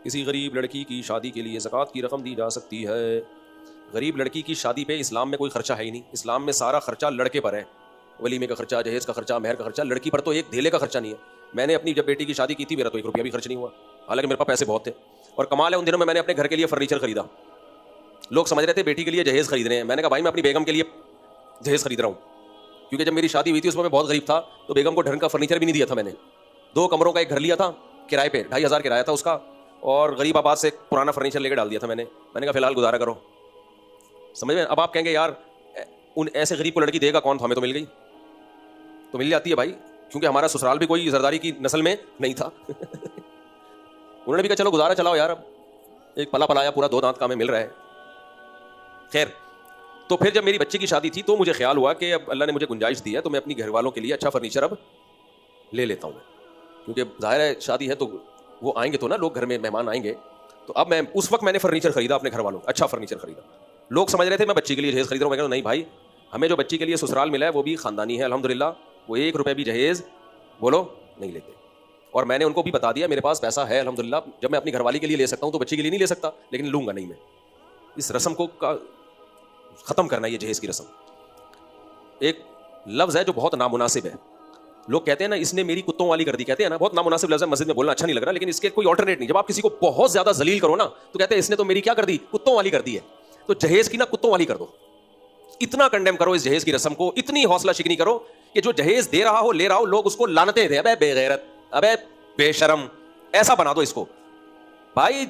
किसी गरीब लड़की की शादी के लिए ज़कात की रकम दी जा सकती है। गरीब लड़की की शादी पे इस्लाम में कोई खर्चा है ही नहीं। इस्लाम में सारा खर्चा लड़के पर है। वलीमे का खर्चा, जहेज़ का खर्चा, मेहर का खर्चा। लड़की पर तो एक धेले का खर्चा नहीं है। मैंने अपनी जब बेटी की शादी की थी, मेरा तो 1 रुपया भी खर्च नहीं हुआ, हालांकि मेरे पास पैसे बहुत थे। और कमाल है, उन दिनों में मैंने अपने घर के लिए फर्नीचर खरीदा। लोग समझ रहे थे बेटी के लिए जहेज़ खरीद रहे हैं। मैंने कहा भाई मैं अपनी बेगम के लिए जहेज़ खरीद रहा हूँ, क्योंकि जब मेरी शादी हुई थी उसमें मैं बहुत गरीब था, तो बेगम को ढंग का फर्नीचर भी नहीं दिया था मैंने। 2 कमरों का एक घर लिया था किराए पे, 2500 किराया था उसका, और गरीब आबाद से पुराना फर्नीचर लेकर डाल दिया था मैंने कहा फिलहाल गुजारा करो। समझ में? अब आप कहेंगे यार उन ऐसे गरीब को लड़की देगा कौन? तो हमें तो मिल गई, तो मिल जाती है भाई, क्योंकि हमारा ससुराल भी कोई जरदारी की नस्ल में नहीं था। उन्होंने भी कहा चलो गुजारा चलाओ यार, अब एक पला पलाया पूरा 2 दांत का हमें मिल रहा है। खैर, तो फिर जब मेरी बच्ची की शादी थी तो मुझे ख्याल हुआ कि अब अल्लाह ने मुझे गुंजाइश दी है तो मैं अपनी घर वालों के लिए अच्छा फर्नीचर अब ले लेता हूँ, क्योंकि जाहिर है शादी है तो वो आएंगे तो ना, लोग घर में मेहमान आएंगे। तो अब मैं उस वक्त मैंने फर्नीचर खरीदा अपने घर वालों, अच्छा फर्नीचर खरीदा। लोग समझ रहे थे मैं बच्ची के लिए जहेज़ खरीद रहा हूँ। मैं कहता नहीं भाई, हमें जो बच्ची के लिए ससुराल मिला है वो भी खानदानी है अल्हम्दुलिल्लाह, वो 1 रुपये भी जहेज़ बोलो नहीं लेते। और मैंने उनको भी बता दिया मेरे पास पैसा है अल्हम्दुलिल्लाह, जब मैं अपनी घरवाली के लिए ले सकता हूँ तो बच्ची के लिए नहीं ले सकता, लेकिन लूंगा नहीं मैं। इस रस्म को ख़त्म करना, ये जहेज़ की रस्म एक लफ्ज़ है जो बहुत नामुनासिब है। लोग कहते हैं ना इसने मेरी कुत्तों वाली कर दी, कहते हैं ना, बहुत नामुनासिब लफ्ज़ है, मस्जिद में बोलना अच्छा नहीं लग रहा, लेकिन इसके कोई ऑल्टरनेट नहीं। जब आप किसी को बहुत ज़्यादा जलील करो ना तो कहते हैं इसने तो मेरी क्या कर दी, कुत्तों वाली कर दी है। तो जहेज़ की ना कुत्तों वाली कर दो, इतना कंडेम करो इस जहेज़ की रस्म को, इतनी हौसला शिकनी करो कि जो जहेज़ दे रहा हो ले रहा हो लोग उसको लानते थे, अबे बेगैरत, अबे बेशरम, ऐसा बना दो इसको। भाई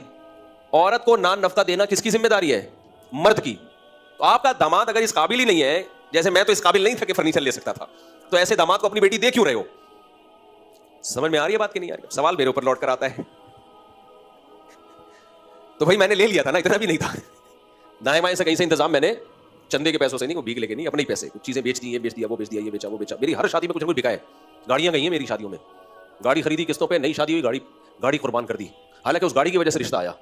औरत को नान नफ्ता देना किसकी जिम्मेदारी है? मर्द की। तो आपका दामाद अगर इस काबिल ही नहीं है, जैसे मैं तो इस काबिल नहीं था कि फर्नीचर ले सकता था, तो ऐसे दामाद को अपनी बेटी दे क्यों रहे हो? समझ में आ रही है बात कि नहीं आ रही? सवाल मेरे ऊपर लौट कर आता है। तो भाई मैंने ले लिया था ना, इतना भी नहीं था। दाएं बाएं से कहीं से इंतजाम मैंने, चंदे के पैसों से नहीं, वो भीख लेके नहीं, अपने ही पैसे, कुछ चीजें बेच दी, ये बेच दिया, वो बेच दिया, ये बेचा, वो बेचा। मेरी हर शादी में कुछ ना कुछ बिका है। गाड़ियां गई हैं मेरी शादियों में, गाड़ी खरीदी किस्तों पे, नई शादी हुई, गाड़ी कुर्बान कर दी। हालांकि उस गाड़ी की वजह से रिश्ता आया,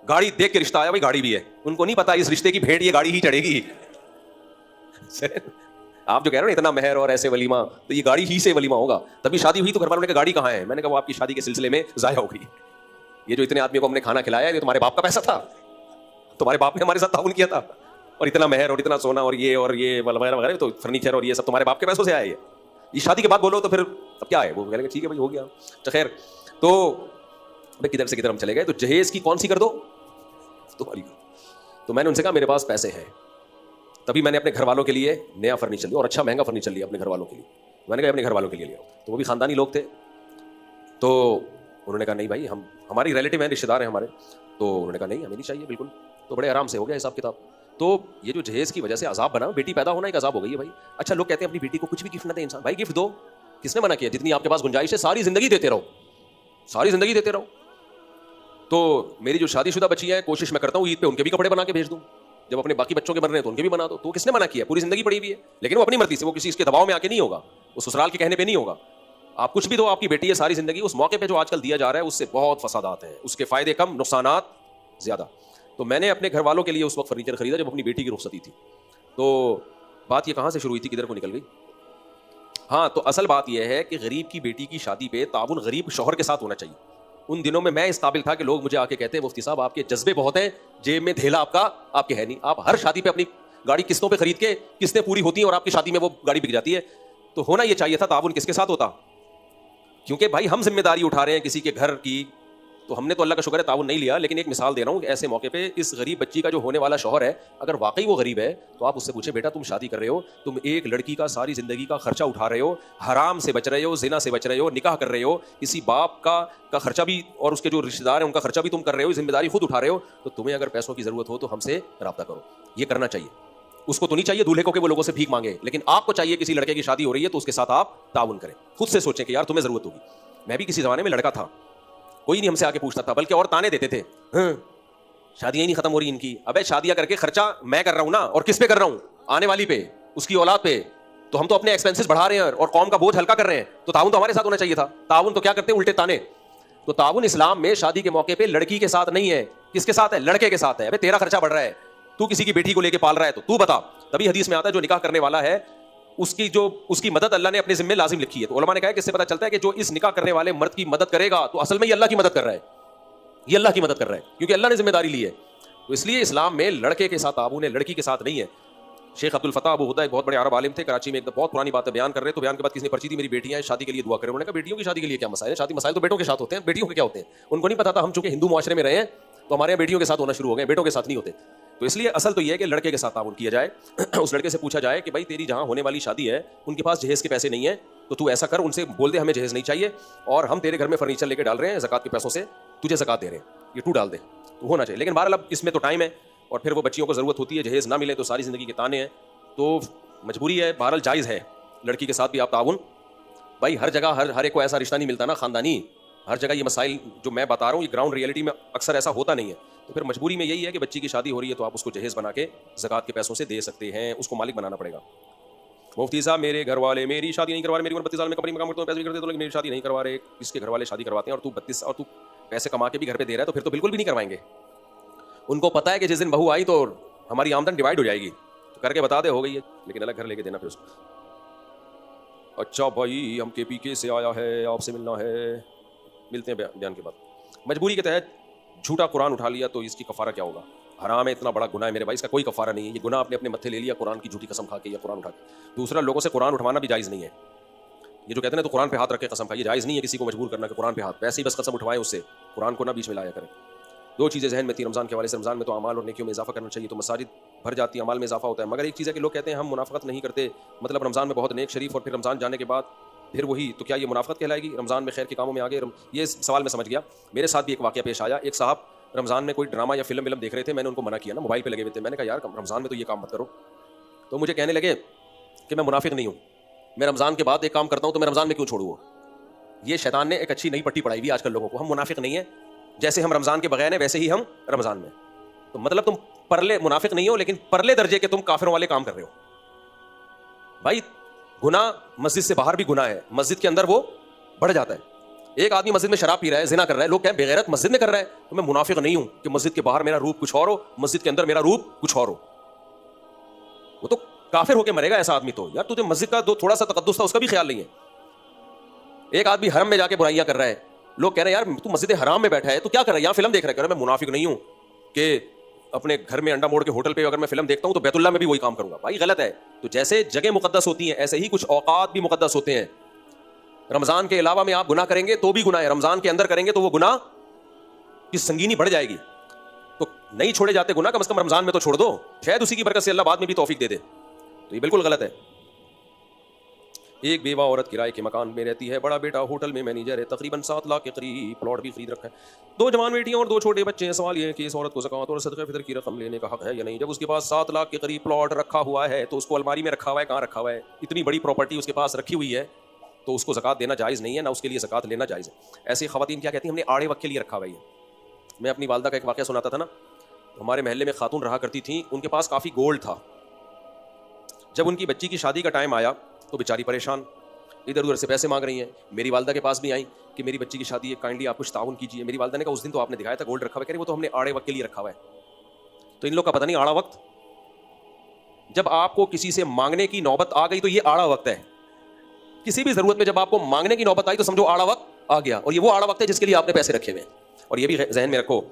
गाड़ी देख के रिश्ता आया, भाई गाड़ी भी है। उनको नहीं पता इस रिश्ते की भेंट ये गाड़ी ही चढ़ेगी। आप जो कह रहे हो ना इतना मेहर और ऐसे वलीमा, तो ये गाड़ी ही से वलीमा होगा। तभी शादी हुई तो घर वालों ने कहा गाड़ी कहाँ है? मैंने कहा वो आपकी शादी के सिलसिले में जाया हो गई। ये जो इतने आदमियों को हमने खाना खिलाया ये तुम्हारे बाप का पैसा था, तुम्हारे बाप ने हमारे साथ ताउन किया था, और इतना मेहर और इतना सोना और ये वगैरह वगैरह, तो फर्नीचर और ये सब तुम्हारे बाप के पैसों से आया। ये शादी के बाद बोलो तो फिर अब क्या है? वो कह रहे ठीक है भाई हो गया। तो खैर, तो किधर से किधर हम चले गए। तो जहेज की कौन सी कर दो? तुम्हारी। तो मैंने उनसे कहा मेरे पास पैसे हैं, तभी मैंने अपने घर वालों के लिए नया फर्नीचर लिया, और अच्छा महंगा फर्नीचर लिया अपने घर वालों के लिए। मैंने कहा अपने घर वालों के लिए लिया, तो वो भी खानदानी लोग थे। तो उन्होंने कहा नहीं भाई, हम हमारी रिलेटिव हैं, रिश्तेदार हैं हमारे। तो उन्होंने कहा नहीं हमें नहीं चाहिए बिल्कुल। तो बड़े आराम से हो गया हिसाब किताब। तो ये जो जहेज की वजह से अजाब बना, बेटी पैदा होना एक अजाब हो गई है भाई। अच्छा लोग कहते हैं अपनी बेटी को कुछ भी गिफ्ट ना दे इंसान, भाई गिफ्ट दो, किसने मना किया? जितनी आपके पास गुंजाइश है सारी जिंदगी देते रहो, सारी जिंदगी देते रहो। तो मेरी जो शादीशुदा बच्ची है, कोशिश मैं करता हूँ ईद पे उनके भी कपड़े बना के भेज दूँ, जब अपने बाकी बच्चों के बन रहे हैं तो उनके भी बना दो। तो किसने मना किया? पूरी जिंदगी पड़ी हुई है, लेकिन वो अपनी मर्जी से, वो किसी इसके दबाव में आके नहीं होगा, वो ससुराल के कहने पे नहीं होगा। आप कुछ भी दो, आपकी बेटी है सारी जिंदगी। उस मौके पे जो आजकल दिया जा रहा है उससे बहुत फसादात हैं, उसके फायदे कम नुकसानात ज्यादा। तो मैंने अपने घर वालों के लिए उस वक्त फर्नीचर खरीदा जब अपनी बेटी की रुखसती थी। तो बात ये कहाँ से शुरू हुई थी, किधर को निकल गई? हाँ, तो असल बात यह है कि गरीब की बेटी की शादी पे ताउन गरीब शौहर के साथ होना चाहिए। उन दिनों में मैं इस काबिल था कि लोग मुझे आके कहते हैं मुफ्ती साहब आपके जज्बे बहुत हैं, जेब में धेला आपका आपके है नहीं। आप हर शादी पे अपनी गाड़ी किस्तों पे खरीद के, किस्तें पूरी होती हैं और आपकी शादी में वो गाड़ी बिक जाती है। तो होना ये चाहिए था ताउन किसके साथ होता? क्योंकि भाई हम जिम्मेदारी उठा रहे हैं किसी के घर की, तो हमने तो अल्लाह का शुक्र है ताउन नहीं लिया। लेकिन एक मिसाल दे रहा हूँ, ऐसे मौके पे इस गरीब बच्ची का जो होने वाला शौहर है, अगर वाकई वो गरीब है तो आप उससे पूछे बेटा तुम शादी कर रहे हो, तुम एक लड़की का सारी जिंदगी का खर्चा उठा रहे हो, हराम से बच रहे हो, जिना से बच रहे हो, निकाह कर रहे हो, किसी बाप का खर्चा भी और उसके जो रिश्तेदार हैं उनका खर्चा भी तुम कर रहे हो, जिम्मेदारी खुद उठा रहे हो। तो तुम्हें अगर पैसों की जरूरत हो तो हमसे रब्ता करो। ये करना चाहिए। उसको तो नहीं चाहिए दूल्हे को कि वो लोगों से भीख मांगे, लेकिन आपको चाहिए किसी लड़के की शादी हो रही है तो उसके साथ आप ताउन करें। खुद से सोचें कि यार तुम्हें जरूरत होगी। मैं भी किसी जमाने में लड़का था, कोई नहीं हमसे आके पूछता था, बल्कि और ताने देते थे, शादियां ही नहीं खत्म हो रही इनकी। अबे शादियां करके खर्चा मैं कर रहा हूं ना, और किस पे कर रहा हूं? आने वाली पे, उसकी औलाद पे। तो हम तो अपने एक्सपेंसेस बढ़ा रहे हैं और कौम का बोझ हल्का कर रहे हैं। तो ताउन तो हमारे साथ होना चाहिए था। ताउन तो क्या करते हैं, उल्टे ताने। तो ताउन इस्लाम में शादी के मौके पे लड़की के साथ नहीं है, किसके साथ है? लड़के के साथ है। अबे तेरा खर्चा बढ़ रहा है, तू किसी की बेटी को लेके पाल रहा है तो तू बता। तभी हदीस में आता है जो निकाह करने वाला है उसकी मदद अल्लाह ने अपने जिम्मे लाजिम लिखी है। तो उलमा ने कहा कि इससे पता चलता है कि जो इस निकाह करने वाले मर्द की मदद करेगा तो असल में ये अल्लाह की मदद कर रहा है, ये अल्लाह की मदद कर रहा है, क्योंकि अल्लाह ने जिम्मेदारी ली है। तो इसलिए इस्लाम में लड़के के साथ ताबून है, लड़की के साथ नहीं है। शेख अब्दुल फताह अबू हुदा एक बहुत बड़े अरब आलिम थे, कराची में एक बहुत पुरानी बात बयान कर रहे। तो बयान के बाद किसी ने पर्ची दी, मेरी बेटियां शादी के लिए दुआ करें। उन्होंने कहा बेटियों की शादी के लिए क्या मसाइल है, शादी मसाइल तो बेटों के साथ होते हैं, बेटियों के क्या होते हैं। उनको नहीं पता था, हम चूंकि हिंदू मुआशरे में रहे हैं तो हमारे यहाँ बेटियों के साथ होना शुरू हो गए, बेटों के साथ नहीं होते। तो इसलिए असल तो यह है कि लड़के के साथ ताउन किया जाए। उस लड़के से पूछा जाए कि भाई तेरी जहां होने वाली शादी है उनके पास जहेज के पैसे नहीं है, तो तू ऐसा कर, उनसे बोल दे हमें जहेज नहीं चाहिए और हम तेरे घर में फर्नीचर लेके डाल रहे हैं ज़कात के पैसों से, तुझे ज़कात दे रहे हैं, ये तू डाल दे, तो होना चाहिए। लेकिन बहरहाल अब इसमें तो टाइम है और फिर वो बच्चियों को ज़रूरत होती है, जहेज ना मिले तो सारी ज़िंदगी के ताने हैं, तो मजबूरी है। बहरहाल जायज़ है लड़की के साथ भी आप ताउन। भाई हर जगह हर एक को ऐसा रिश्ता नहीं मिलता ना ख़ानदानी, हर जगह ये मसाइल जो मैं बता रहा हूँ ये ग्राउंड रियलिटी में अक्सर ऐसा होता नहीं है। तो फिर मजबूरी में यही है कि बच्ची की शादी हो रही है तो आप उसको जहेज बना के ज़कात के पैसों से दे सकते हैं, उसको मालिक बनाना पड़ेगा। मुफ्ती साहब मेरे घर वाले मेरी शादी नहीं करवा रहे, मेरी उम्र 32 साल में कंपनी में काम करता हूँ, पैसे भी करते तो लेकिन मेरी शादी नहीं करवा रहे। इसके घर वाले शादी करवाते हैं और तू 32 और तू पैसे कमा के भी घर पे दे रहा है, तो फिर तो बिल्कुल भी नहीं करवाएंगे। उनको पता है कि जिस दिन बहू आई तो हमारी आमदन डिवाइड हो जाएगी, तो करके बता दे हो गई है, लेकिन अलग घर लेके देना फिर उसको। अच्छा भाई हम KPK से आया है, आपसे मिलना है, मिलते हैं बयान के बाद। मजबूरी के तहत झूठा कुरान उठा लिया तो इसकी कफारा क्या होगा? हराम है, इतना बड़ा गुनाह है मेरे भाई, इसका कोई कफारा नहीं है। ये गुनाह आपने अपने मत्थे ले लिया कुरान की झूठी कसम खा के या कुरान उठा के। दूसरा, लोगों से कुरान उठवाना भी जायज़ नहीं है। ये जो कहते हैं तो कुरान पे हाथ रख के कसम खाइए, जायज़ नहीं है किसी को मजबूर करना कि कुरान पे हाथ, वैसे ही बस कसम उठवाएं उससे, कुरान को ना बीच में लाया करें। दो चीज़ें जहन में थी रमज़ान के हवाले से। रमज़ान में तो अमाल और नेकियों में इजाफा करना चाहिए, तो मसाजिद भर जाती है, अमाल में इजाफा होता है। मगर एक चीज़ है कि लोग कहते हैं हम मुनाफिकत नहीं करते, मतलब रमज़ान में बहुत नेक शरीफ और फिर रमज़ान जाने के बाद फिर वही, तो क्या ये मुनाफिकत कहलाएगी? रमज़ान में खैर के कामों में आगे, ये सवाल मैं समझ गया। मेरे साथ भी एक वाक़या पेश आया। एक साहब रमज़ान में कोई ड्रामा या फिल्म देख रहे थे, मैंने उनको मना किया ना, मोबाइल पे लगे हुए थे। मैंने कहा यार रमज़ान में तो ये काम मत करो। तो मुझे कहने लगे कि मैं मुनाफिक नहीं हूँ, मैं रमज़ान के बाद एक काम करता हूँ, तो मैं रमज़ान में क्यों छोड़ूँ? ये शैतान ने एक अच्छी नई पट्टी पढ़ाई हुई आजकल लोगों को। हम मुनाफिक नहीं है, जैसे हम रमज़ान के बगैर हैं वैसे ही हम रमज़ान में। तो मतलब तुम परले मुनाफिक नहीं हो, लेकिन परले दर्जे के तुम काफिरों वाले काम कर रहे हो। भाई गुनाह मस्जिद से बाहर भी गुनाह है, मस्जिद के अंदर वो बढ़ जाता है। एक आदमी मस्जिद में शराब पी रहा है, जिना कर रहा है, लोग कहें बेगैरत मस्जिद में कर रहा है, तो मैं मुनाफिक नहीं हूं कि मस्जिद के बाहर मेरा रूप कुछ और हो, मस्जिद के अंदर मेरा रूप कुछ और हो। वो तो काफिर होके मरेगा ऐसा आदमी। तो यार तुझे मस्जिद का थोड़ा सा तकद्दुस था उसका भी ख्याल नहीं है। एक आदमी हरम में जाके बुराइयां कर रहा है, लोग कह रहे हैं यार तू मस्जिद हराम में बैठा है तो क्या कर रहा है, यहाँ फिल्म देख रहा है। कह रहा है मैं मुनाफिक नहीं हूं कि अपने घर में अंडा मोड़ के होटल पे अगर मैं फिल्म देखता हूं तो बैतुल्लाह में भी वही काम करूंगा। भाई गलत है। तो जैसे जगह मुकद्दस होती हैं ऐसे ही कुछ औकात भी मुकद्दस होते हैं। रमजान के अलावा में आप गुनाह करेंगे तो भी गुनाह है, रमजान के अंदर करेंगे तो वो गुनाह की संगीनी बढ़ जाएगी। तो नहीं छोड़े जाते गुनाह, कम से कम रमजान में तो छोड़ दो, शायद उसी की बरकत से अल्लाह बाद में भी तौफीक दे दे। तो ये बिल्कुल गलत है। एक बेवा औरत किराए के मकान में रहती है, बड़ा बेटा होटल में मैनेजर है, तकरीबन 7 लाख के करीब प्लॉट भी खरीद रखा है, 2 जवान बेटियां और 2 छोटे बच्चे हैं। सवाल ये है कि इस औरत को ज़कात और सदक़े फितर की रकम लेने का हक है या नहीं? जब उसके पास 7 लाख के करीब प्लॉट रखा हुआ है तो उसको अलमारी में रखा हुआ है, कहाँ रखा हुआ है? इतनी बड़ी प्रॉपर्टी उसके पास रखी हुई है तो उसको ज़कात देना जायज़ नहीं है, ना उसके लिए ज़कात लेना जायज़ है। ऐसी ख़वातीन क्या कहती हैं, हमने आड़े वक्त के लिए रखा हुआ है। मैं अपनी वालदा का एक वाक़या सुनाता था ना, हमारे महल्ले में खातून रहा करती थी, उनके पास काफ़ी गोल्ड था। जब उनकी बच्ची की शादी का टाइम आया तो बेचारी परेशान, इधर उधर से पैसे मांग रही हैं। मेरी वालदा के पास भी आई कि मेरी बच्ची की शादी है, काइंडली आप कुछ ताउन कीजिए। मेरी वालदा ने कहा उस दिन तो आपने दिखाया था गोल्ड रखा हुआ है, कह रही वो तो हमने आड़े वक्त के लिए रखा हुआ है। तो इन लोग का पता नहीं आड़ा वक्त, जब आपको किसी से मांगने की नौबत आ गई तो ये आड़ा वक्त है। किसी भी जरूरत में जब आपको मांगने की नौबत आई तो समझो आड़ा वक्त आ गया, और ये वो आड़ा वक्त है जिसके लिए आपने पैसे रखे हुए हैं। और ये भी जहन में रखो,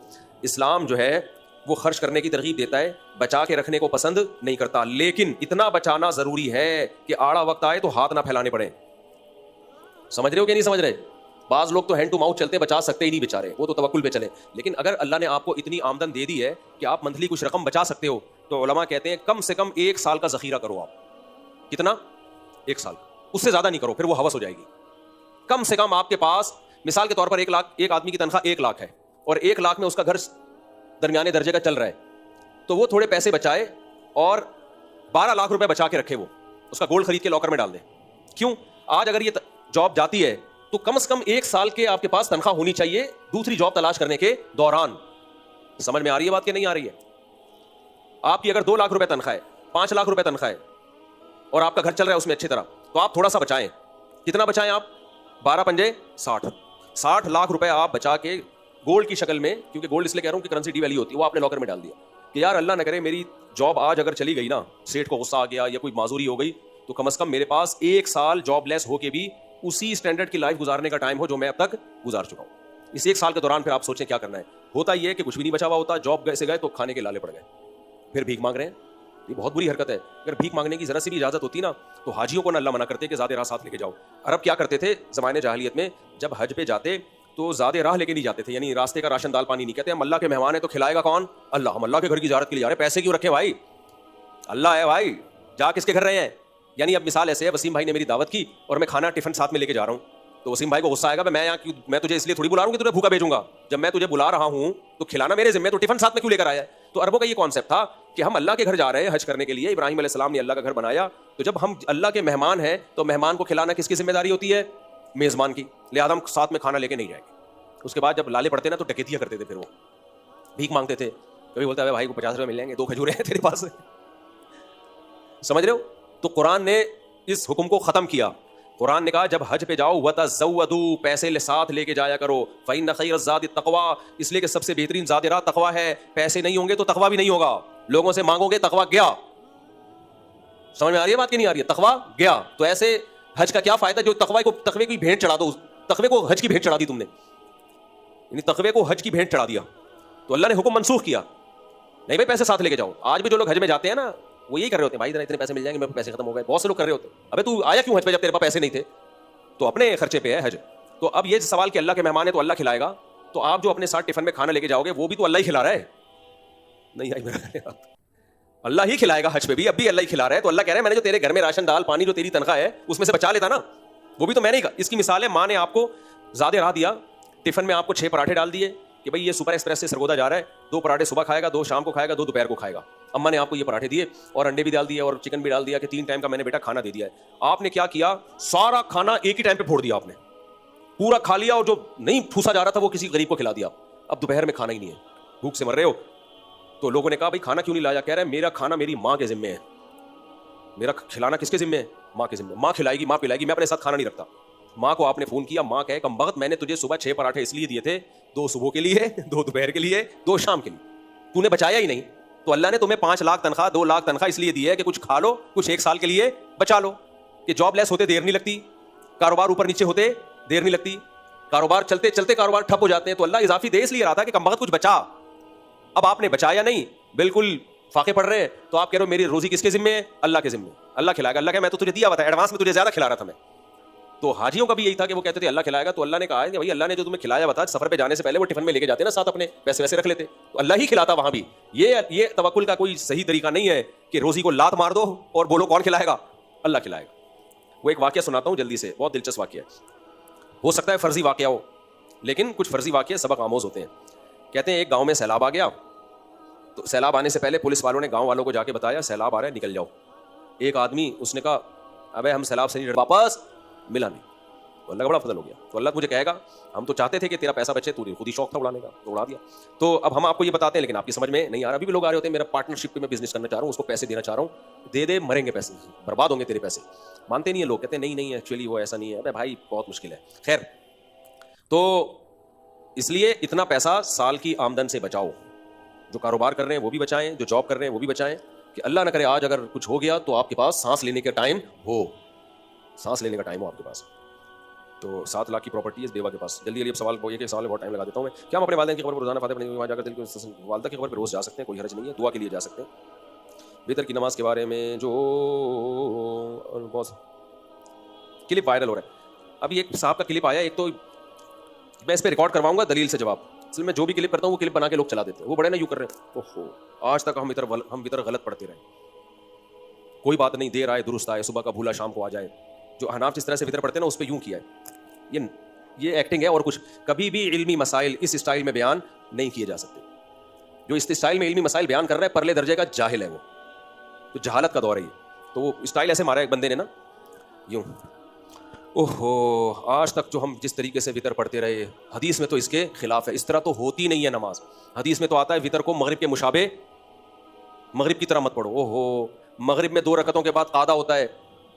इस्लाम जो है वो खर्च करने की तरगीब देता है, बचा के रखने को पसंद नहीं करता, लेकिन इतना बचाना जरूरी है कि आड़ा वक्त आए तो हाथ ना फैलाने पड़े। समझ रहे हो कि नहीं समझ रहे? बाज लोग तो हैंड टू माउथ चलते, बचा सकते ही नहीं बेचारे, वो तो तवक्कुल पे चले। लेकिन अगर अल्लाह ने आपको इतनी आमदन दे दी है कि आप मंथली कुछ रकम बचा सकते हो, तो उलमा कहते हैं कम से कम 1 साल का जखीरा करो आप। कितना? 1 साल, उससे ज्यादा नहीं करो, फिर वो हवस हो जाएगी। कम से कम आपके पास मिसाल के तौर पर 1 लाख, एक आदमी की तनख्वाह 1 लाख है और 1 लाख में उसका घर दरमियाने दर्जे का चल रहा है, तो वो थोड़े पैसे बचाए और 12 लाख रुपए बचा के रखे, वो उसका गोल्ड खरीद के लॉकर में डाल दे। क्यों? आज अगर ये जॉब जाती है तो कम से कम 1 साल के आपके पास तनख्वाह होनी चाहिए दूसरी जॉब तलाश करने के दौरान। समझ में आ रही है बात कि नहीं आ रही है? आपकी अगर 2 लाख रुपए तनख्वाह है, 5 लाख रुपए तनख्वाह है और आपका घर चल रहा है उसमें अच्छी तरह, तो आप थोड़ा सा बचाएं। कितना बचाएं आप? 12 पंजे 60, 60 लाख रुपए आप बचा के गोल्ड की शक्ल में, क्योंकि गोल्ड इसलिए कह रहा हूं कि करेंसी डी वैल्यू होती है, वो आपने लॉकर में डाल दिया कि यार अल्लाह न करे मेरी जॉब आज अगर चली गई ना, सेठ को गुस्सा आ गया या कोई माजूरी हो गई, तो कम से कम मेरे पास 1 साल जॉबलेस होके भी उसी स्टैंडर्ड की लाइफ गुजारने का टाइम हो जो मैं अब तक गुजार चुका हूं। इस 1 साल के दौरान फिर आप सोचें क्या करना है। होता यह है कि कुछ भी नहीं बचा हुआ होता, जॉब से गए तो खाने के लाले पड़ गए, फिर भीख मांग रहे हैं। ये बहुत बुरी हरकत है। अगर भीख मांगने की जरा सी भी इजाजत होती ना तो हाजियों को ना अल्लाह मना करते कि ज़्यादा राह साथ लेके जाओ। अरब क्या करते थे ज़माने जाहिलियत में, जब हज पे जाते तो ज़्यादा राह लेके नहीं जाते थे, यानी रास्ते का राशन दाल पानी नहीं। कहते हम अल्लाह के मेहमान है तो खिलाएगा कौन? अल्लाह। हम अल्लाह के घर की ज़ियारत के लिए जा रहे हैं, पैसे क्यों रखे भाई? अल्लाह है भाई, जा किसके घर रहे हैं? यानी अब मिसाल ऐसे है, वसीम भाई ने मेरी दावत की और मैं खाना टिफिन साथ में लेके जा रहा हूँ, तो वसीम भाई को गुस्सा आएगा, मैं तुझे इसलिए थोड़ी बुला रहा हूँ कि तुझे भूखा भेजूंगा। जब मैं तुझे बुला रहा हूँ तो खिलाना मेरे जिम्मे, तो टिफिन साथ में क्यों लेकर आया है? तो अरबों का ये कॉन्सेप्ट था कि हम अल्लाह के घर जा रहे हैं हज करने के लिए। इब्राहिम अलैहिस्सलाम ने अल्लाह का घर बनाया, तो जब हम अल्लाह के मेहमान हैं तो मेहमान को खिलाना किसकी जिम्मेदारी होती है? मेजबान की। लिहाजा हम साथ में खाना लेके नहीं जाएंगे। उसके बाद जब लाले पड़ते ना तो डकैतियां करते थे, फिर वो भीख मांगते थे। कभी बोलता है भाई को 50 रुपए मिल जाएंगे, 2 खजूरें हैं तेरे पास। समझ रहे हो? तो कुरान ने इस हुक्म को खत्म किया। कुरान ने कहा जब हज पे जाओ वतज़व्वदू, पैसे ले साथ लेके जाया करो। फ़इन्न ख़ैरज़्ज़ादि तक़वा, इसलिए कि सबसे बेहतरीन ज़ाद राह तक़वा है। पैसे नहीं होंगे तो तक़वा भी नहीं होगा। लोगों से मांगोगे तक़वा गया। समझ में आ रही है बात कि नहीं आ रही है? तक़वा गया। तो ऐसे हज का क्या फायदा जो तक़वे की भेंट चढ़ा दो, तक़वे को हज की भेंट चढ़ा दी तुमने, यानी तक़वे को हज की भेंट चढ़ा दिया। तो अल्लाह ने हुक्म मनसूख किया, नहीं भाई पैसे साथ लेके जाओ। आज भी जो लोग हज में जाते हैं ना वो यही कर रहे होते हैं, भाई इतने पैसे मिल जाएंगे, मेरे पैसे खत्म हो गए। बहुत से लोग कर रहे होते हैं। अबे तू आया क्यों हज पे जब तेरे पास पैसे नहीं थे? तो अपने खर्चे पे है हज। तो अब ये सवाल कि अल्लाह के मेहमान है तो अल्लाह खिलाएगा, तो आप जो अपने साथ टिफिन में खाना लेके जाओगे वो भी तो अल्लाह ही खिला रहा है। नहीं आई मेरा अल्लाह ही खिलाएगा हज पे भी, अब भी अल्लाह ही खिला रहा है। तो अल्लाह कह रहा है मैंने जो तेरे घर में राशन दाल पानी जो तेरी तनख्वाह है उसमें से बचा लेता ना, वो भी तो मैंने ही। इसकी मिसाल है, माँ ने आपको ज़्यादा राह दिया, टिफिन में आपको 6 पराठे डाल दिए कि भाई ये सुपर एक्सप्रेस से सरगोदा जा रहा है, 2 पराठे सुबह खाएगा, 2 शाम को खाएगा, 2 दोपहर को खाएगा। अम्मा ने आपको ये पराठे दिए और अंडे भी डाल दिए और चिकन भी डाल दिया कि 3 टाइम का मैंने बेटा खाना दे दिया है। आपने क्या किया? सारा खाना एक ही टाइम पे फोड़ दिया, आपने पूरा खा लिया और जो नहीं ठूसा जा रहा था वो किसी गरीब को खिला दिया। अब दोपहर में खाना ही नहीं है, भूख से मर रहे हो। तो लोगों ने कहा भाई खाना क्यों नहीं लाया? कह रहा है मेरा खाना मेरी माँ के जिम्मे है। मेरा खिलाना किसके जिम्मे है? माँ के जिम्मे। माँ खिलाएगी, माँ पिलाएगी, मैं अपने साथ खाना नहीं रखता। माँ को आपने फोन किया, माँ कहे कमबख्त मैंने तुझे सुबह 6 पराठे इसलिए दिए थे, 2 सुबह के लिए, 2 दोपहर के लिए, 2 शाम के लिए, तूने बचाया ही नहीं। तो अल्लाह ने तुम्हें 5 लाख तनख्वाह 2 लाख तनख्वाह इसलिए दी है कि कुछ खा लो, कुछ 1 साल के लिए बचा लो। कि जॉबलेस होते देर नहीं लगती, कारोबार ऊपर नीचे होते देर नहीं लगती, कारोबार चलते चलते कारोबार ठप हो जाते हैं। तो अल्लाह इजाफी दे इसलिए रहा था कि कमबख्त कुछ बचा। अब आपने बचाया नहीं, बिल्कुल फाके पड़ रहे हैं, तो आप कह रहे हो मेरी रोजी किसके जिम्मे है? अल्लाह के जिम्मे। अल्लाह खिलाएगा। अल्लाह कहे मैं तो तुझे दिया हुआ था, एडवांस में तुझे ज्यादा खिला रहा था मैं। तो हाजियों का भी यही था कि वो कहते थे अल्लाह खिलाएगा। तो अल्लाह ने कहा है कि भाई अल्लाह ने जो तुम्हें खिलाया बता, सफर पे जाने से पहले वो टिफिन में लेके जाते ना साथ, अपने पैसे वैसे रख लेते, तो अल्लाह ही खिलाता वहां भी। ये तवक्कुल का कोई सही तरीका नहीं है कि रोजी को लात मार दो और बोलो कौन खिलाएगा? अल्लाह खिलाएगा। वो एक वाकया सुनाता हूँ जल्दी से, बहुत दिलचस्प वाकया हो सकता है फर्जी वाकया हो, लेकिन कुछ फर्जी वाकया सबक आमोज होते हैं। कहते हैं एक गाँव में सैलाब आ गया, तो सैलाब आने से पहले पुलिस वालों ने गाँव वालों को जाके बताया सैलाब आ रहा है निकल जाओ। एक आदमी उसने कहा अबे हम सैलाब से नहीं डरते, वापस मिला नहीं। तो अल्लाह का बड़ा फजल हो गया। तो अल्लाह मुझे कहेगा हम तो चाहते थे कि तेरा पैसा बचे, तूने खुद ही शौक था उड़ाने का, तो उड़ा दिया। तो अब हम आपको ये बताते हैं लेकिन आपकी समझ में नहीं आ रहा। अभी भी लोग आ रहे होते हैं, मेरा पार्टनरशिप पे मैं बिजनेस करना चाह रहा हूँ, उसको पैसे देना चाह रहा हूँ, दे दे मरेंगे पैसे, बर्बाद होंगे तेरे पैसे। मानते नहीं है लोग, कहते हैं नहीं एक्चुअली वो ऐसा नहीं है। अबे भाई बहुत मुश्किल है। खैर, तो इसलिए इतना पैसा साल की आमदन से बचाओ। जो कारोबार कर रहे हैं वो भी बचाएं, जो जॉब कर रहे हैं वो भी बचाएं, कि अल्लाह ना करे आज अगर कुछ हो गया तो आपके पास सांस लेने का टाइम हो, सांस लेने का टाइम हो आपके पास। तो 7 लाख की प्रॉपर्टी है इस बेवा के पास। जल्दी जल्दी अब सवाल वो एक सवाल में बहुत टाइम लगा देता हूँ मैं। क्या हम अपने वालिदैन की खबर पर रोजाना फातिहा पढ़ने वहाँ जाकर दिल की वालिदा की खबर पर रोज जा सकते हैं? कोई हर्ज नहीं है, दुआ के लिए जा सकते हैं। बेहतर की नमाज के बारे में जो बहुत क्लिप वायरल हो रहा है, अभी एक साहब का क्लिप आया, एक तो मैं इस पर रिकॉर्ड करवाऊंगा दलील से जवाब। इसलिए मैं जो भी क्लिप करता हूँ वो क्लिप बना के लोग चला देते हैं, वो बड़े ना यूँ कर रहे हैं। ओहो, आज तक हम इधर गलत पढ़ते रहे, कोई बात नहीं, देर आए दुरुस्त आए, सुबह का भूला शाम को आ जाए। जो हनाफ जिस तरह से वितर पढ़ते हैं ना उस पर यूं किया है, ये एक्टिंग है और कुछ। कभी भी इल्मी मसाइल इस स्टाइल में बयान नहीं किए जा सकते। जो इस स्टाइल में इल्मी मसाइल बयान कर रहा है परले दर्जे का जाहिल है, वो तो जहालत का दौर है ये। तो वो स्टाइल ऐसे मारा एक बंदे ने ना यूं, ओहो आज तक जो हम जिस तरीके से वितर पढ़ते रहे, हदीस में तो इसके खिलाफ है, इस तरह तो होती नहीं है नमाज। हदीस में तो आता है वितर को मगरिब के मुशाबे, मगरिब की तरह मत पढ़ो। ओहो, मगरिब में 2 रकतों के बाद कादा होता है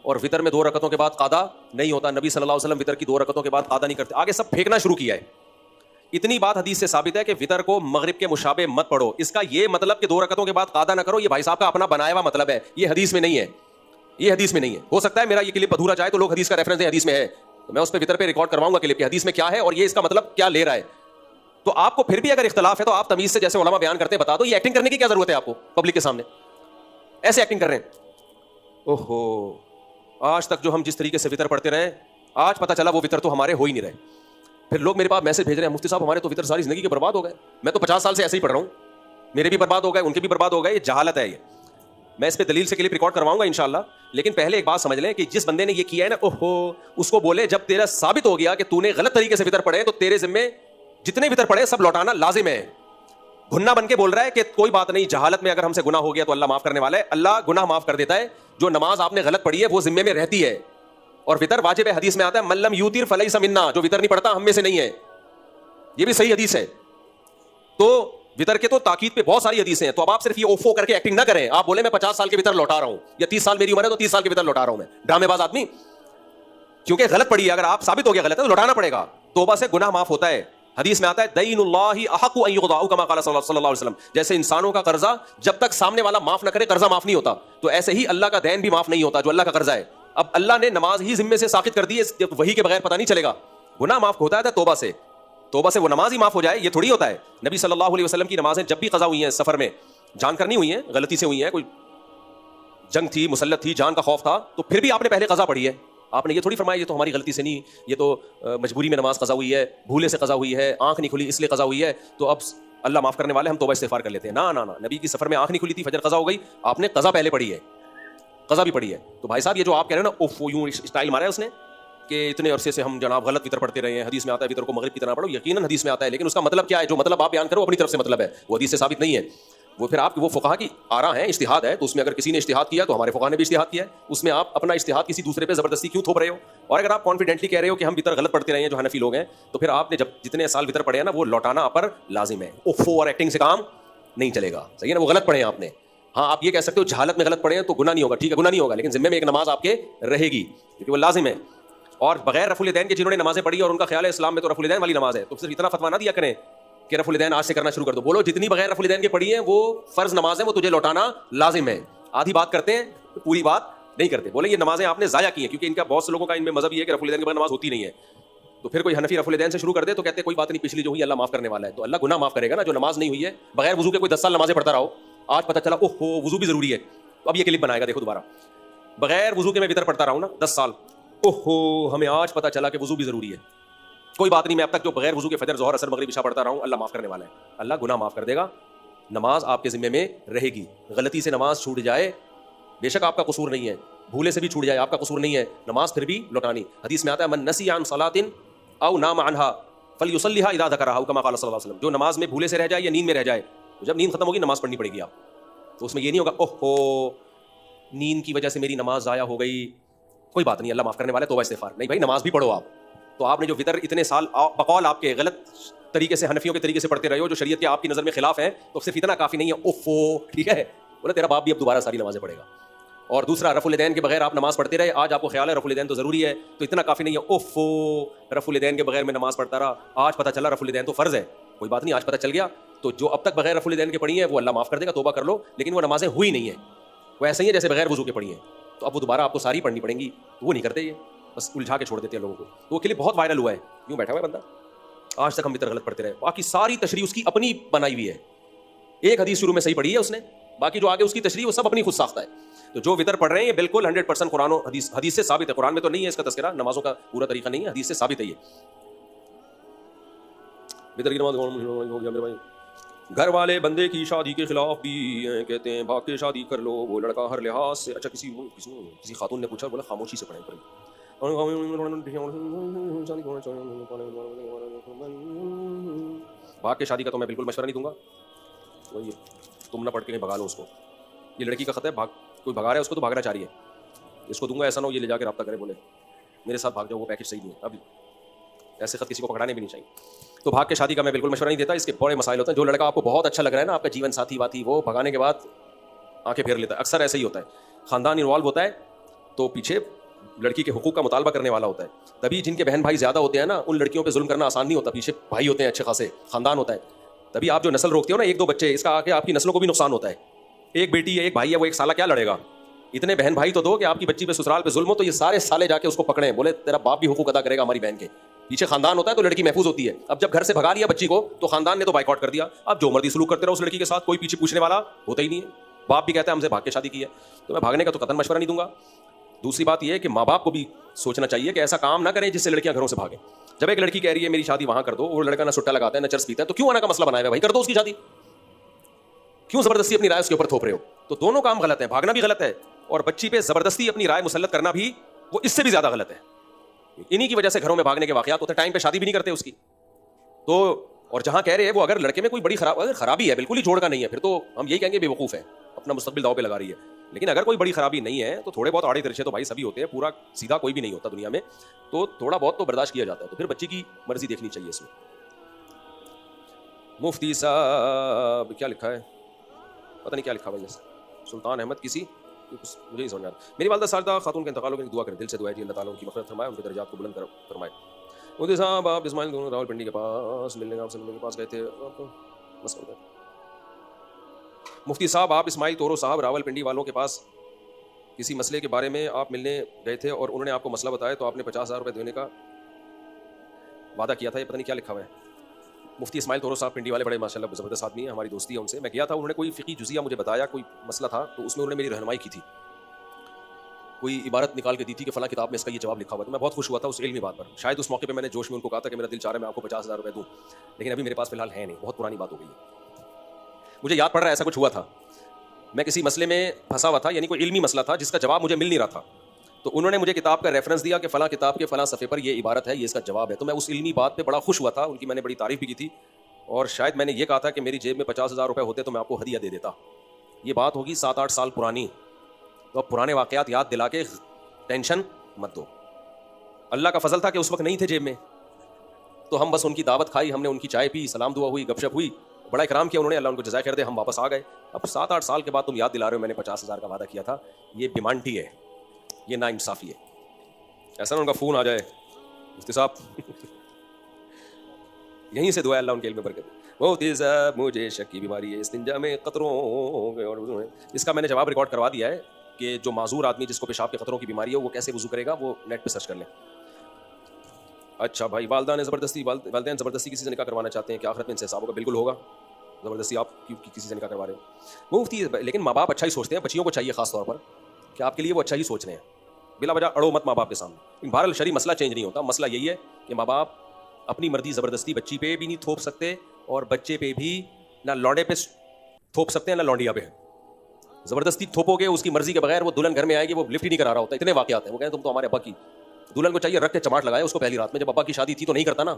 और वितर में 2 रकतों के बाद कादा नहीं होता। नबी सल्लल्लाहु अलैहि वसल्लम वितर की 2 रकतों के बाद कादा नहीं करते। आगे सब फेंकना शुरू किया है। इतनी बात हदीस से साबित है कि वितर को मगरिब के मुशाबे मत पढ़ो। इसका ये मतलब कि 2 रकतों के बाद कादा ना करो, ये भाई साहब का अपना बनाया हुआ मतलब है, ये हदीस में नहीं है। ये हदीस में नहीं है। हो सकता है मेरा ये क्लिप अधूरा जाए तो लोग हदीस का रेफरेंस दें, हदीस में है, तो मैं उस पर वितर पे रिकॉर्ड करवाऊंगा क्लिप की हदीस में क्या है और ये इसका मतलब क्या ले रहा है। तो आपको फिर भी अगर इख्तलाफ है तो आप तमीज से, जैसे उलमा बयान करते हैं, बता दो। ये एक्टिंग करने की क्या जरूरत है आपको पब्लिक के सामने? ऐसे एक्टिंग कर रहे हैं। ओहो, आज तक जो हम जिस तरीके से वितर पढ़ते रहे, आज पता चला वो वितर तो हमारे हो ही नहीं रहे। फिर लोग मेरे पास मैसेज भेज रहे हैं, मुफ्ती साहब हमारे तो वितर सारी जिंदगी के बर्बाद हो गए। मैं तो 50 साल से ऐसे ही पढ़ रहा हूं, मेरे भी बर्बाद हो गए, उनके भी बर्बाद हो गए। ये जहालत है। ये मैं इस पे दलील से क्लिप रिकॉर्ड करवाऊंगा इंशाल्लाह। लेकिन पहले एक बात समझ लें कि जिस बंदे ने ये किया है ना, ओहो, उसको बोले जब तेरा साबित हो गया कि तूने गलत तरीके से वितर पढ़े तो तेरे जिम्मे जितने वितर पढ़े सब लौटाना लाजिम है। गुन्ना बन के बोल रहा है कि कोई बात नहीं, जहालत में अगर हमसे गुनाह हो गया तो अल्लाह माफ करने वाला है। अल्लाह गुनाह माफ कर देता है। जो नमाज आपने गलत पढ़ी है वो जिम्मे में रहती है। और वितर वाजिब है, हदीस में आता है मल्लम यूतिर फलैसा मिन्ना, जो वितर नहीं पढ़ता हम में से नहीं है। ये भी सही हदीस है। तो वितर के तो ताकीद पे बहुत सारी हदीसें हैं। तो अब आप सिर्फ ये ओफो करके एक्टिंग ना करें। आप बोले मैं 50 साल के वितर लौटा रहा हूं, या 30 साल मेरी उम्र है तो 30 साल के वितर लौटा रहा हूं मैं। ड्रामेबाज आदमी, क्योंकि गलत पड़ी है। अगर आप साबित हो गया गलत है तो लौटाना पड़ेगा। तौबा से गुनाह माफ होता है। हदीस में आता है दईनुल्लाहि अहक्कु अन युक़दा, कमा क़ाल सल्लल्लाहु अलैहि वसल्लम। जैसे इंसानों का कर्जा जब तक सामने वाला माफ ना करे कर्जा माफ नहीं होता, तो ऐसे ही अल्लाह का दैन भी माफ नहीं होता जो अल्लाह का कर्जा है। अब अल्लाह ने नमाज ही जिम्मे से साकित कर दी है, वही के बगैर पता नहीं चलेगा। गुनाह माफ होता है तौबा से। तौबा से वो नमाज ही माफ हो जाए ये थोड़ी होता है। नबी सल्लल्लाहु अलैहि वसल्लम की नमाजें जब भी कज़ा हुई हैं सफर में, जानकर नहीं हुई हैं, गलती से हुई हैं, कोई जंग थी, मुसल्लत थी, जान का खौफ था, तो फिर भी आपने पहले कज़ा पढ़ी है। आपने ये थोड़ी फरमाया ये तो हमारी गलती से नहीं, ये तो मजबूरी में नमाज कज़ा हुई है, भूले से कज़ा हुई है, आंख नहीं खुली इसलिए कज़ा हुई है, तो अब अल्लाह माफ करने वाले, हम तौबा इस्तिग़फ़ार कर लेते हैं। ना ना ना, नबी की सफर में आंख नहीं खुली थी, फजर कज़ा हो गई, आपने कज़ा पहले पढ़ी है, कज़ा भी पढ़ी है। तो भाई साहब ये जो आप कह रहे हो ना, उफ यूं स्टाइल मारा है उसने कि इतने अरसे से हम जनाब गलत वितर पढ़ते रहे हैं। हदीस में आता है वितर को मगरिब की तरह पढ़ो, यकीनन हदीस में आता है, लेकिन उसका मतलब क्या है? जो मतलब आप बयान करो अपनी तरफ से मतलब है, वो हदीस से साबित नहीं है। वो फिर आप वो फुक़हा की आरा है, इज्तिहाद है, तो उसमें अगर किसी ने इज्तिहाद किया तो हमारे फुक़हा ने भी इज्तिहाद किया है, उसमें आप अपना इज्तिहाद किसी दूसरे पे जबरदस्ती क्यों थोप रहे हो? और अगर आप कॉन्फिडेंटली कह रहे हो कि हम वितर गलत पढ़ते रहे हैं जो हनफी लोग हैं, तो फिर आपने जब जितने साल वितर पढ़े हैं ना, वो लौटाना पर लाजिम है। उफ़ो और एक्टिंग से काम नहीं चलेगा, सही है ना? वो गलत पढ़े हैं आपने। हाँ, आप ये कह सकते हो जहालत में गलत पढ़े हैं तो गुनाह नहीं होगा, ठीक है गुनाह नहीं होगा, लेकिन जिम्मे में एक नमाज आपके रहेगी क्योंकि वो लाजिम है। और बगैर रफुल दैन के जिन्होंने नमाजें पढ़ी और उनका ख्याल है इस्लाम में तो रफुल दैन वाली नमाज है, तो सिर्फ इतना फतवा ना दिया करें कि रफुल दैन आज से करना शुरू कर दो। बोलो जितनी बगैर रफुल दैन के पढ़ी है वो फर्ज नमाज है, वो तुझे लौटाना लाजिम है। आधी बात करते हैं, पूरी बात नहीं करते। बोले ये नमाजें आपने जाया की हैं, क्योंकि इनका बहुत से लोगों का इनमें मजहब ये है कि रफुल दैन के बाद नमाज होती नहीं है। तो फिर कोई हनफी रफुल दैन से शुरू कर दे तो कहते हैं कोई बात नहीं, पिछली जो हुई अल्लाह माफ करने वाला है, तो अल्लाह गुनाह माफ करेगा ना। जो नमाज नहीं हुई है, बगैर वजू के कोई 10 साल नमाजें पढ़ता रहो, आज पता चला ओहो वजू भी जरूरी है, तो अब ये क्लिप बनाएगा, देखो दोबारा। बगैर वजू के मैं वितर पढ़ता रहा हूं ना 10 साल, ओहो हमें आज पता चला कि वजू भी जरूरी है। कोई बात नहीं, मैं अब तक जो बगैर वजू के फजर जोहर असर मगरिब इशा पढ़ता रहा हूं, अल्लाह माफ करने वाला है, अल्लाह गुनाह माफ कर देगा। नमाज आपके जिम्मे में रहेगी। गलती से नमाज छूट जाए, बेशक आपका कसूर नहीं है, भूले से भी छूट जाए आपका कसूर नहीं है, नमाज फिर भी लौटानी। हदीस में आता है मन नसिया अन सलातिन औ नाम अन्हा फलयुसल्लिहा इज़ा ज़करहा, कमा क़ाल सल्लल्लाहु अलैहि वसल्लम। जो नमाज में भूले से रह जाए या नींद में रह जाए, तो जब नींद खत्म होगी नमाज पढ़नी पड़ेगी आप। तो उसमें ये नहीं होगा ओहो नींद की वजह से मेरी नमाज ज़ाया हो गई, कोई बात नहीं, अल्लाह माफ करने वाला है, तौबा इस्तिग़फ़ार। नहीं भाई, नमाज भी पढ़ो आप। तो आपने जो वितर इतने साल बकौल आपके गलत तरीके से हनफियों के तरीके से पढ़ते रहे हो, जो शरीयत के आपकी नज़र में खिलाफ है, तो सिर्फ इतना काफ़ी नहीं है ओफो, ठीक है? बोले तेरा बाप भी अब दोबारा सारी नमाजें पढ़ेगा। और दूसरा, रफुल दैन के बगैर आप नमाज पढ़ते रहे, आज आपको ख्याल है रफुल दैन तो ज़रूरी है, तो इतना काफ़ी नहीं है ओफो रफुल दैन के बगैर मैं नमाज पढ़ता रहा, आज पता चला रफुल दैन तो फ़र्ज़ है। कोई बात नहीं, आज पता चल गया, तो जो अब तक बगैर रफुल दैन के पढ़ी है वो अल्लाह माफ़ कर देगा, तौबा कर लो। लेकिन वो नमाजें हुई नहीं है, वो ऐसे ही है जैसे बगैर वजू के पढ़ी हैं, तो अब वो दोबारा आपको सारी पढ़नी पड़ेंगी, तो वो नहीं करते, ये बस उलझा के छोड़ देते हैं लोगों को। तो वो क्लिप बहुत वायरल हुआ है, यूँ बैठा हुआ है बंदा, आज तक हम वितर गलत पढ़ते रहे, बाकी सारी तशरीह उसकी अपनी बनाई हुई है। एक हदीस शुरू में सही पढ़ी है उसने, बाकी जो आगे उसकी तशरीह वो सब अपनी खुद साख्ता है। तो जो वितर पढ़ रहे हैं ये बिल्कुल 100% कुरान और हदीस से साबित है। कुरान में तो नहीं है इसका तज़किरा, नमाजों का पूरा तरीका नहीं है, हदीस से साबित है ये। वितर की नमाज हो गया मेरे भाई। घर वाले बंदे की शादी के खिलाफ भी कहते हैं भाग के शादी कर लो, वो लड़का हर लिहाज से। अच्छा, किसी खातून ने पूछा, बोला खामोशी से पढ़ाई पड़ी। भाग के शादी का तो मैं बिल्कुल मशवरा नहीं दूंगा, वही तुम ना पढ़ के नहीं भगा लो उसको। ये लड़की का खत है, भाग कोई भगा रहा है उसको तो भागना चाह रही है, इसको दूंगा, ऐसा ना हो ये ले जाकर रब्ता करे, बोले मेरे साथ भाग जाओ, वो पैकेज सही नहीं है। अभी ऐसे खत किसी को पकड़ाने भी नहीं चाहिए। तो भाग के शादी का मैं बिल्कुल मशवरा नहीं देता, इसके बड़े मसाइल होते हैं। जो लड़का आपको बहुत अच्छा लग रहा है ना, आपका जीवन साथी वाथी, वो भगाने के बाद आंखें फेर लेता है, अक्सर ऐसे ही होता है। ख़ानदान इन्वॉल्व होता है तो पीछे लड़की के हुकूक का मुतालबा करने वाला होता है। तभी जिनके बहन भाई ज़्यादा होते हैं ना, उन लड़कियों पर जुल्म करना आसान नहीं होता, पीछे भाई होते हैं अच्छे खासे, ख़ानदान होता है। तभी आप जो नस्ल रोकते हो ना, 1-2 बच्चे, इसका आके आपकी नस्लों को भी नुकसान होता है। एक बेटी है, एक भाई है, वो एक साला क्या लड़ेगा? इतने बहन भाई तो दो कि आपकी बच्ची पे ससुराल पे जुल्म हो तो ये सारे साले जाके उसको पकड़े, बोले तेरा बाप भी हुकूक अदा करेगा हमारी बहन के। पीछे खानदान होता है तो लड़की महफूज होती है। अब जब घर से भगा लिया बच्ची को तो खानदान ने तो बाइकआउट कर दिया। अब जो मर्जी सलूक करते रहो उस लड़की के साथ, कोई पीछे पूछने वाला होता ही नहीं है। बाप भी कहता है हमसे भाग के शादी की है, तो मैं भागने का तो कतई मशवरा नहीं दूंगा। दूसरी बात यह है कि माँ बाप को भी सोचना चाहिए कि ऐसा काम ना करें जिससे लड़कियां घरों से भागें। जब एक लड़की कह रही है मेरी शादी वहां कर दो, वो लड़का ना सुट्टा लगाता है ना चर्च पीता है, तो क्यों आना का मसला बनाया है भाई? कर दो उसकी शादी, क्यों जबरदस्ती अपनी राय उसके ऊपर थोप रहे हो? तो दोनों काम गलत है, भागना भी गलत है और बच्ची पे जबरदस्ती अपनी राय मुसल्लत करना भी वो इससे भी ज्यादा गलत है। इन्हीं की वजह से घरों में भागने के वाकयात होते हैं, टाइम पे शादी भी नहीं करते उसकी। तो और जहां कह रहे हैं वो अगर लड़के में कोई बड़ी अगर खराबी है, बिल्कुल ही जोड़ का नहीं है, फिर तो हम यही कहेंगे बेवकूफ है, अपना मुस्तकबिल दाव पे लगा रही है। लेकिन अगर कोई बड़ी खराबी नहीं है तो थोड़े बहुत आड़े तिरछे तो भाई सभी होते हैं, पूरा सीधा कोई भी नहीं होता दुनिया में, तो थोड़ा बहुत तो बर्दाश्त किया जाता है। तो फिर बच्ची की मर्जी देखनी चाहिए इसमें। मुफ्ती साहब क्या लिखा है, पता नहीं क्या लिखा भाई, सुल्तान अहमद किसी, मुझे नहीं समझ आ रहा। मेरी वालदा सारदा खातून के इंतकाल हो गया, दुआ करें, दिल से दुआ है अल्लाह ताला उनकी मग़फ़िरत फरमाए, उनके दर्जात को बुलंद फरमाए। मुफ्ती साहब आप इस्माइल दोनों रावलपिंडी के पास मिलने के पास गए थे, मुफ्ती साहब आप इस्माइल तोरो साहब रावलपिंडी वालों के पास किसी मसले के बारे में आप मिलने गए थे और उन्होंने आपको मसला बताया तो आपने 50,000 रुपये देने का वादा किया था। ये पता नहीं क्या लिखा हुआ है। मुफ्ती इस्माइल तोरो साहब पिंडी वाले बड़े माशाल्लाह ज़बरदस्त आदमी है, हमारी दोस्ती है उनसे। मैं गया था, उन्होंने कोई फ़िक़ी जुज़िया मुझे बताया, कोई मसला था तो उसमें उन्होंने मेरी रहनुमाई की थी, कोई इबारत निकाल के दी थी कि फ़लाँ किताब में इसका ये जवाब लिखा हुआ था। मैं बहुत खुश हुआ था उस इल्मी बात पर। शायद उस मौके पर मैंने जोश में उनको कहा था कि मेरा दिल चाह रहा है मैं आपको 50,000 रुपये दूँ, लेकिन अभी मेरे पास फ़िलहाल है नहीं, बहुत पुरानी बात हो गई है। मुझे याद पड़ रहा है ऐसा कुछ हुआ था, मैं किसी मसले में फंसा हुआ था, यानी कोई इल्मी मसला था जिसका जवाब मुझे मिल नहीं रहा था, तो उन्होंने मुझे किताब का रेफरेंस दिया कि फ़लाँ किताब के फ़लाँ सफ़े पर ये इबारत है, ये इसका जवाब है। तो मैं उस इल्मी बात पे बड़ा खुश हुआ था, उनकी मैंने बड़ी तारीफ़ भी की थी और शायद मैंने ये कहा था कि मेरी जेब में 50,000 रुपये होते तो मैं आपको हदिया दे देता। ये बात होगी 7-8 साल पुरानी, तो अब पुराने वाक़यात याद दिला के टेंशन मत दो। अल्लाह का फजल था कि उस वक्त नहीं थे जेब में, तो हम बस उनकी दावत खाई, हमने उनकी चाय पी, सलाम दुआ हुई, गपशप हुई, बड़ा इकराम किया उन्होंने, अल्लाह उनको जज़ाए खैर दे, हम वापस आ गए। अब 7-8 साल के बाद तुम याद दिला रहे हो मैंने 50,000 का वादा किया था, ये बेमानटी है, ये नाइंसाफ़ी है। ऐसा ना उनका फ़ोन आ जाए मुफ्ती साहब यहीं से दुआ अल्लाह उनके इल्म में बरकत दे। मुफ्ती साहब मुझे शक की बीमारी है, इस्तिंजा में क़तरों और इसका मैंने जवाब रिकॉर्ड करवा दिया है कि जो माजूर आदमी जिसको पेशाब के ख़तरों की बीमारी है वो कैसे वज़ू करेगा, वो नेट पे सर्च कर लें। अच्छा भाई, वालदैन ज़बरदस्ती किसी से निकाह करवाना चाहते हैं, क्या आखिरत में इनसे हिसाब होगा? बिल्कुल होगा, ज़बरदस्ती आप क्यों किसी से निकाह करवा रहे हो मुफ्ती? लेकिन माँ बाप अच्छा ही सोचते हैं, बच्चियों को चाहिए ख़ास तौर पर कि आपके लिए वो अच्छा ही सोच रहे हैं, बिला वजह अड़ो मत माँ बाप के सामने। बहरहाल शरी मसला चेंज नहीं होता, मसला यही है कि माँ बाप अपनी मर्जी ज़बरदस्ती बच्ची पे भी नहीं थोप सकते और बच्चे पे भी ना लौंडे पे थोप सकते हैं ना लौंडिया पे। ज़बरदस्ती थोपोगे उसकी मर्जी के बगैर, वो दुल्हन घर में आएगी, वो लिफ्ट ही नहीं करा रहा होता। इतने वाक़यात हैं, वो कहें तुम तो हमारे अब्बा की दुल्हन को चाहिए रख के चमाट लगाए उसको पहली रात में। जब अब्बा की शादी थी तो नहीं करता ना।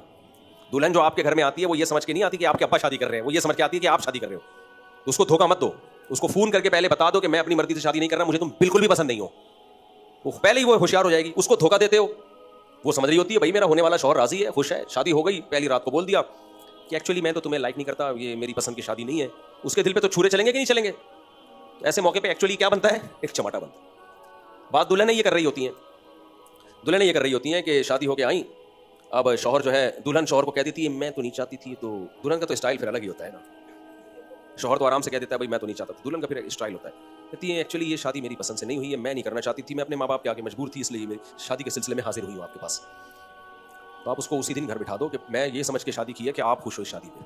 दुल्हन जो आपके घर में आती है वो ये समझ के नहीं आती कि आपके अब्बा शादी कर रहे हैं, वो ये समझ के आती है कि आप शादी कर रहे हो। तो उसको धोखा मत दो, उसको फ़ोन करके पहले बता दो कि मैं अपनी मर्जी से शादी नहीं कर रहा, मुझे तुम बिल्कुल भी पसंद नहीं हो। वो पहले ही वो होशियार हो जाएगी। उसको धोखा देते हो, वो समझ रही होती है भाई मेरा होने वाला शौहर राजी है, खुश है, शादी हो गई, पहली रात को बोल दिया कि एक्चुअली मैं तो तुम्हें लाइक नहीं करता, ये मेरी पसंद की शादी नहीं है। उसके दिल पे तो छुरे चलेंगे कि नहीं चलेंगे? ऐसे मौके पे एक्चुअली क्या बनता है? एक चमाटा बनता है। बात दुल्हनें ये कर रही होती हैं, दुल्हनें ये कर रही होती हैं कि शादी होके आई, अब शौहर जो है, दुल्हन शौहर को कह देती है मैं तो नहीं चाहती थी, तो दुल्हन का तो स्टाइल फिर अलग ही होता है ना। शौहर तो आराम से कह देता है भाई मैं तो नहीं चाहता था, दुल्हन का फिर स्टाइल होता है, कहती है एक्चुअली ये शादी मेरी पसंद से नहीं हुई है, मैं नहीं करना चाहती थी, मैं अपने माँ बाप के आगे मजबूर थी, इसलिए मेरी शादी के सिलसिले में हाजिर हुई हूँ आपके पास। तो आप उसको उसी दिन घर बिठा दो कि मैं ये समझ के शादी की है कि आप खुश हो शादी पे,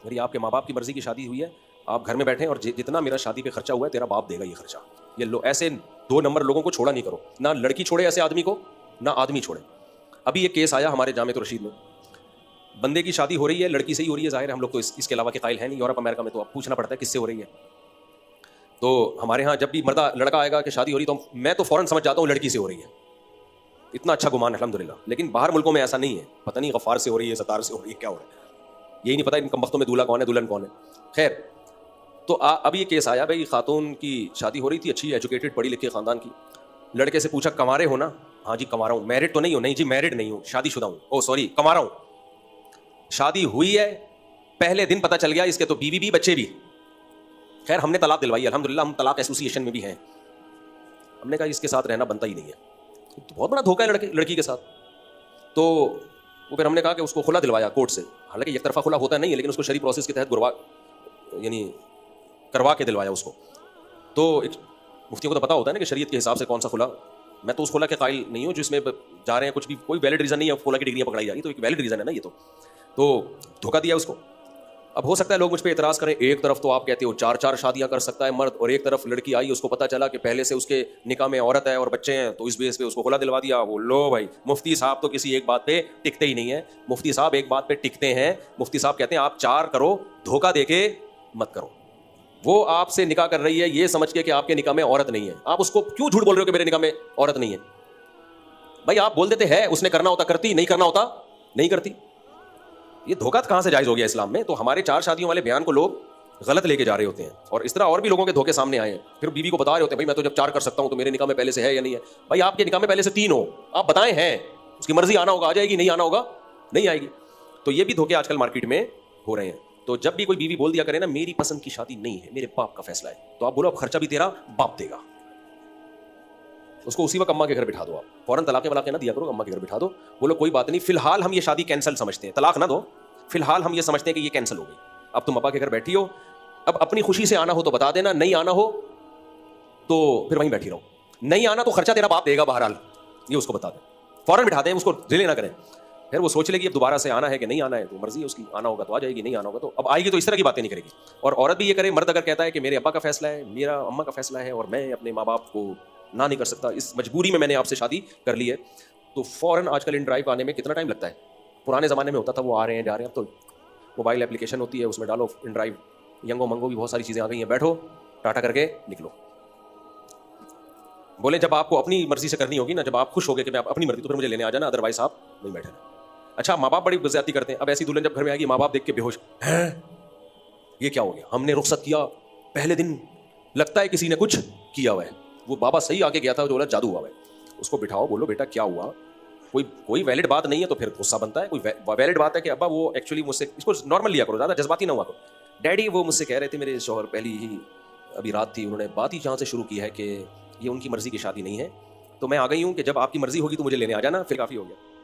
मेरी आपके माँ बाप की मर्जी की शादी हुई है, आप घर में बैठे और जितना मेरा शादी पे खर्चा हुआ है तेरा बाप देगा ये खर्चा। ये लो, ऐसे 2 नंबर लोगों को छोड़ा नहीं करो, ना लड़की छोड़े ऐसे आदमी को, ना आदमी छोड़े। अभी ये केस आया हमारे जामे तो रशीद में, बंदे की शादी हो रही है, लड़की से ही हो रही है, जाहिर है हम लोग तो इसके अलावा के कायल है नहीं। यूरोप अमेरिका में तो अब पूछना पड़ता है किससे हो रही है। तो हमारे यहाँ जब भी मर्दा लड़का आएगा कि शादी हो रही, तो मैं तो फ़ौरन समझ जाता हूँ लड़की से हो रही है, इतना अच्छा गुमान अल्हम्दुलिल्लाह। लेकिन बाहर मुल्कों में ऐसा नहीं है, पता नहीं गफ़ार से हो रही है, सतार से हो रही है, क्या हो रहा है यही नहीं पता। इन कमबख्तों में दूल्हा कौन है दुल्हन कौन है। खैर, तो अब ये केस आया भाई, खातून की शादी हो रही थी, अच्छी एजुकेटेड पढ़ी लिखी ख़ानदान की। लड़के से पूछा कमारे हो ना? हाँ जी कमा रहा हूँ। मैरिड तो नहीं हो? नहीं जी मैरिड नहीं हूँ, शादीशुदा हूँ। ओ सॉरी, कमा रहा हूँ। शादी हुई है, पहले दिन पता चल गया इसके तो बीवी भी बच्चे भी। खैर हमने तलाक दिलवाई अल्हम्दुलिल्लाह, हम तलाक एसोसिएशन में भी हैं। हमने कहा इसके साथ रहना बनता ही नहीं है, तो बहुत बड़ा धोखा है लड़की के साथ। तो वो फिर हमने कहा कि उसको खुला दिलवाया कोर्ट से, हालांकि एक तरफा खुला होता नहीं है, लेकिन उसको शरी प्रोसेस के तहत गुरवा यानी करवा के दिलवाया उसको। तो मुफ्तियों को तो पता होता है ना कि शरीयत के हिसाब से कौन सा खुला। मैं तो उस खुला के कायल नहीं हूँ जिसमें जा रहे हैं, कुछ भी कोई वैलिड रीज़न नहीं है, खुला की डिग्रियाँ पकड़ाई जा रही, तो एक वैलिड रीज़न है ना ये तो धोखा दिया उसको। अब हो सकता है लोग मुझ पर एतराज़ करें, एक तरफ तो आप कहते हो 4-4 शादियां कर सकता है मर्द, और एक तरफ लड़की आई, उसको पता चला कि पहले से उसके निकाह में औरत है और बच्चे हैं, तो इस बेस पे उसको खुला दिलवा दिया। वो लो भाई, मुफ्ती साहब तो किसी एक बात पे टिकते ही नहीं है। मुफ्ती साहब एक बात पे टिकते हैं। मुफ्ती साहब कहते हैं आप 4 करो, धोखा देके मत करो। वो आपसे निकाह कर रही है ये समझ के कि आपके निकाह में औरत नहीं है, आप उसको क्यों झूठ बोल रहे हो कि मेरे निकाह में औरत नहीं है? भाई आप बोल देते हैं, उसने करना होता करती, नहीं करना होता नहीं करती। ये धोखा कहां से जायज हो गया इस्लाम में? तो हमारे 4 शादियों वाले बयान को लोग गलत लेके जा रहे होते हैं, और इस तरह और भी लोगों के धोखे सामने आए हैं। फिर बीवी को बता रहे होते हैं भाई मैं तो जब 4 कर सकता हूं तो मेरे निकाह में पहले से है या नहीं है। भाई आपके निकाह में पहले से 3 हो, आप बताएं हैं, उसकी मर्जी आना होगा आ जाएगी, नहीं आना होगा नहीं आएगी। तो ये भी धोखे आजकल मार्केट में हो रहे हैं। तो जब भी कोई बीवी बोल दिया करे ना मेरी पसंद की शादी नहीं है, मेरे बाप का फैसला है, तो आप बोलो अब खर्चा भी तेरा बाप देगा। उसको उसी वक्त अम्मा के घर बिठा दो, आप फौरन तलाक वलाक़ ना दिया करो, अम्मा के घर बिठा दो, बोलो कोई बात नहीं, फिलहाल हम ये शादी कैंसिल समझते हैं, तलाक ना दो, फिलहाल हम ये समझते हैं कि ये कैंसिल हो गई। अब तुम अब्बा के घर बैठी हो, अब अपनी खुशी से आना हो तो बता देना, नहीं आना हो तो फिर वहीं बैठी रहो। नहीं आना तो खर्चा तेरा बाप देगा बहरहाल, ये उसको बता दें, फौरन बिठा दें, उसको डिले ना करें। फिर वो सोच लेगी अब दोबारा से आना है कि नहीं आना है, तो मर्जी है उसकी, आना होगा तो आ जाएगी, नहीं आना होगा तो अब आएगी, तो इस तरह की बातें नहीं करेगी। और औरत भी ये करे, मर्द अगर कहता है कि मेरे अब्बा का फैसला है, मेरा अम्मा का फैसला है और मैं अपने माँ बाप को ना नहीं कर सकता, इस मजबूरी में मैंने आपसे शादी कर ली है, तो फौरन आजकल इन ड्राइव आने में कितना टाइम लगता है? पुराने ज़माने में होता था वो आ रहे हैं जा रहे हैं, अब तो मोबाइल एप्लीकेशन होती है, उसमें डालो इन ड्राइव, यंगो मंगो भी बहुत सारी चीज़ें आ गई हैं, बैठो टाटा करके निकलो। बोले जब आपको अपनी मर्जी से करनी होगी ना, जब आप खुश हो गए कि मैं अपनी मर्जी, तो फिर मुझे लेने आ जाना, अदरवाइज आप नहीं बैठे। अच्छा माँ बाप बड़ी ज्यादती करते हैं, अब ऐसी दुल्हन जब घर में आएगी माँ बाप देख के बेहोश हैं, ये क्या हो गया, हमने रुखसत किया पहले दिन, लगता है किसी ने कुछ किया हुआ है, वो बाबा सही आके गया था जो बोला जादू हुआ है। उसको बिठाओ, बोलो बेटा क्या हुआ, कोई वैलिड बात नहीं है तो फिर गुस्सा बनता है, कोई वैलिड बात है कि अब्बा वो एक्चुअली मुझसे, इसको नॉर्मल लिया करो, ज़्यादा जज्बाती ना हुआ करो। डैडी वो मुझसे कह रहे थे, मेरे शौहर पहली ही अभी रात थी, उन्होंने बात ही जहाँ से शुरू की है कि ये उनकी मर्जी की शादी नहीं है, तो मैं आ गई हूँ कि जब आपकी मर्जी होगी तो मुझे लेने आ जाना, फिर काफ़ी हो गया।